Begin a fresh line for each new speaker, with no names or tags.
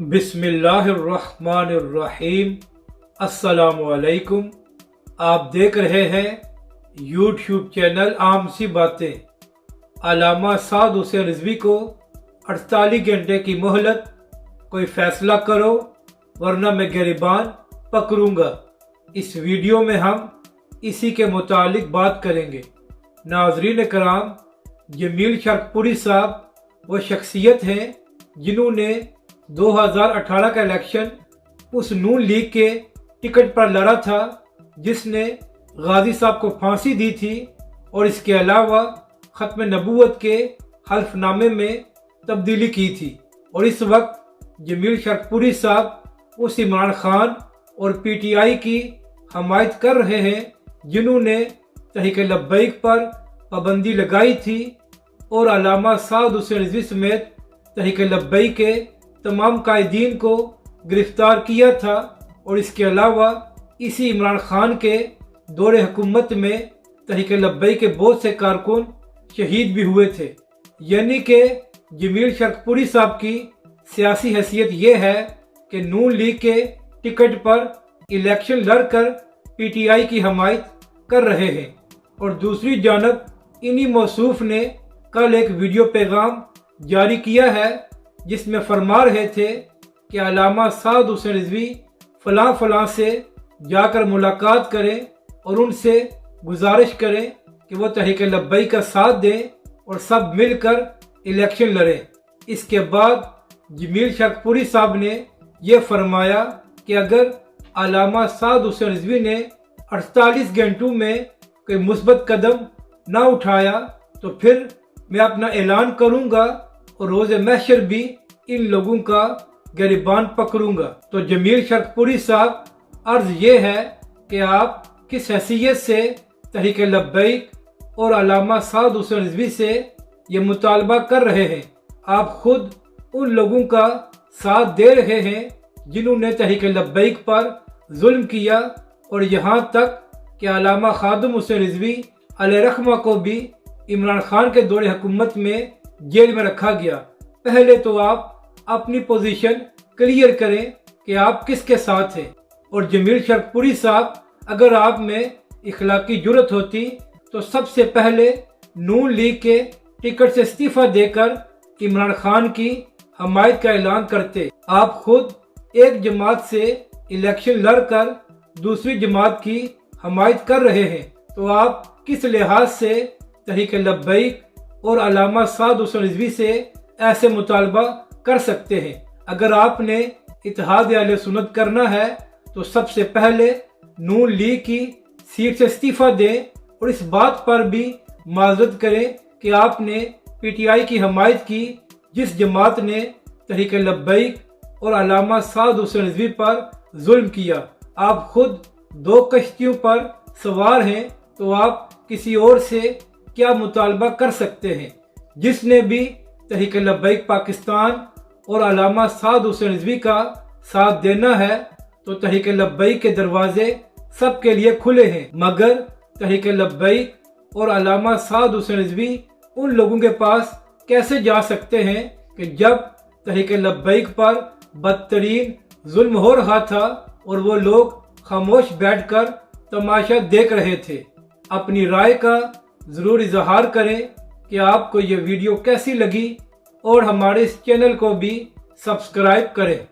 बिस्मिल्लाहिर्रहमानिर्रहीम। अस्सलामुअलैकुम। आप देख रहे हैं यूट्यूब चैनल आम सी बातें। अल्लामा साद हुसैन रिजवी को 48 घंटे की मोहलत, कोई फैसला करो वरना मैं गिरबान पकड़ूंगा। इस वीडियो में हम इसी के मुतालिक बात करेंगे। नाज़रीन कराम, जमील शरकपुरी साहब वो शख्सियत हैं जिन्होंने 2018 का इलेक्शन उस नून लीग के टिकट पर लड़ा था जिसने गाजी साहब को फांसी दी थी और इसके अलावा ख़त्म नबूवत के हल्फनामे में तब्दीली की थी। और इस वक्त जमील शरकपुरी साहब उस इमरान खान और पीटीआई की हमायत कर रहे हैं जिन्होंने तहरीक लब्बैक पर पाबंदी लगाई थी और अल्लामा साद हुसैन रिजवी समेत तहरीक लब्बैक के तमाम कायदीन को गिरफ्तार किया था। और इसके अलावा इसी इमरान खान के दौरे हुकूमत में तहरीक लब्बैक के बहुत से कारकुन शहीद भी हुए थे। यानी कि जमील शरकपुरी साहब की सियासी हैसियत ये है कि नून लीग के टिकट पर इलेक्शन लड़कर पीटीआई की हमायत कर रहे हैं। और दूसरी जानब इन्हीं मौसूफ ने कल एक वीडियो पैगाम जारी किया है जिसमें फरमा रहे थे कि अल्लामा साद हुसैन रिजवी फलां से जाकर मुलाकात करें और उनसे गुजारिश करें कि वो तहरीक लब्बैक का साथ दें और सब मिलकर इलेक्शन लड़ें। इसके बाद जमील शरकपुरी साहब ने यह फरमाया कि अगर अल्लामा साद हुसैन रिजवी ने 48 घंटों में कोई मुस्बत कदम ना उठाया तो फिर मैं अपना ऐलान करूंगा और रोज़े महशर भी इन लोगों का गिरबान पकड़ूंगा। तो जमील शरकपुरी साहब, अर्ज ये है कि आप किस हैसियत से तहरीक लब्बैक और अल्लामा साद हुसैन रिजवी से ये मुतालबा कर रहे हैं। आप खुद उन लोगों का साथ दे रहे हैं जिन्होंने तहरीक लब्बैक पर जुल्म किया और यहाँ तक कि अल्लामा खादिम हुसैन रिजवी अलैहिर्रहमा को भी इमरान खान के दौरे हुकूमत में जेल में रखा गया। पहले तो आप अपनी पोजीशन क्लियर करें कि आप किसके साथ हैं। और जमील शरकपुरी साहब, अगर आप में इखलाकी जुर्रत होती तो सबसे पहले नून लीग के टिकट से इस्तीफा देकर इमरान खान की हमायत का ऐलान करते। आप खुद एक जमात से इलेक्शन लड़कर दूसरी जमात की हमायत कर रहे हैं, तो आप किस लिहाज से तहरीक लब्बैक और अल्लामा साद हुसैन रिजवी से ऐसे मुतालबा कर सकते हैं। अगर आपने इत्तेहाद अहले सुन्नत करना है तो सबसे पहले नून लीग की सीट से इस्तीफा दें और इस बात पर भी माजरत करें कि आपने पीटीआई की हमायत की जिस जमात ने तहरीक लब्बैक और अल्लामा साद हुसैन रिजवी पर जुल्म किया। आप खुद दो कश्तियों पर सवार हैं, तो आप किसी और से क्या मुतालबा कर सकते हैं। जिसने भी तहरीक लब्बैक पाकिस्तान और अल्लामा साद हुसैन रिजवी का साथ देना है तो तहरीक लब्बैक के दरवाजे सबके लिए खुले हैं, मगर तहरीक लब्बैक और अल्लामा साद हुसैन रिजवी उन लोगों के पास कैसे जा सकते हैं कि जब तहरीक लब्बैक पर बदतरीन जुल्म हो रहा था और वो लोग खामोश बैठकर तमाशा देख रहे थे। अपनी राय का ज़रूर इजहार करें कि आपको ये वीडियो कैसी लगी और हमारे इस चैनल को भी सब्सक्राइब करें।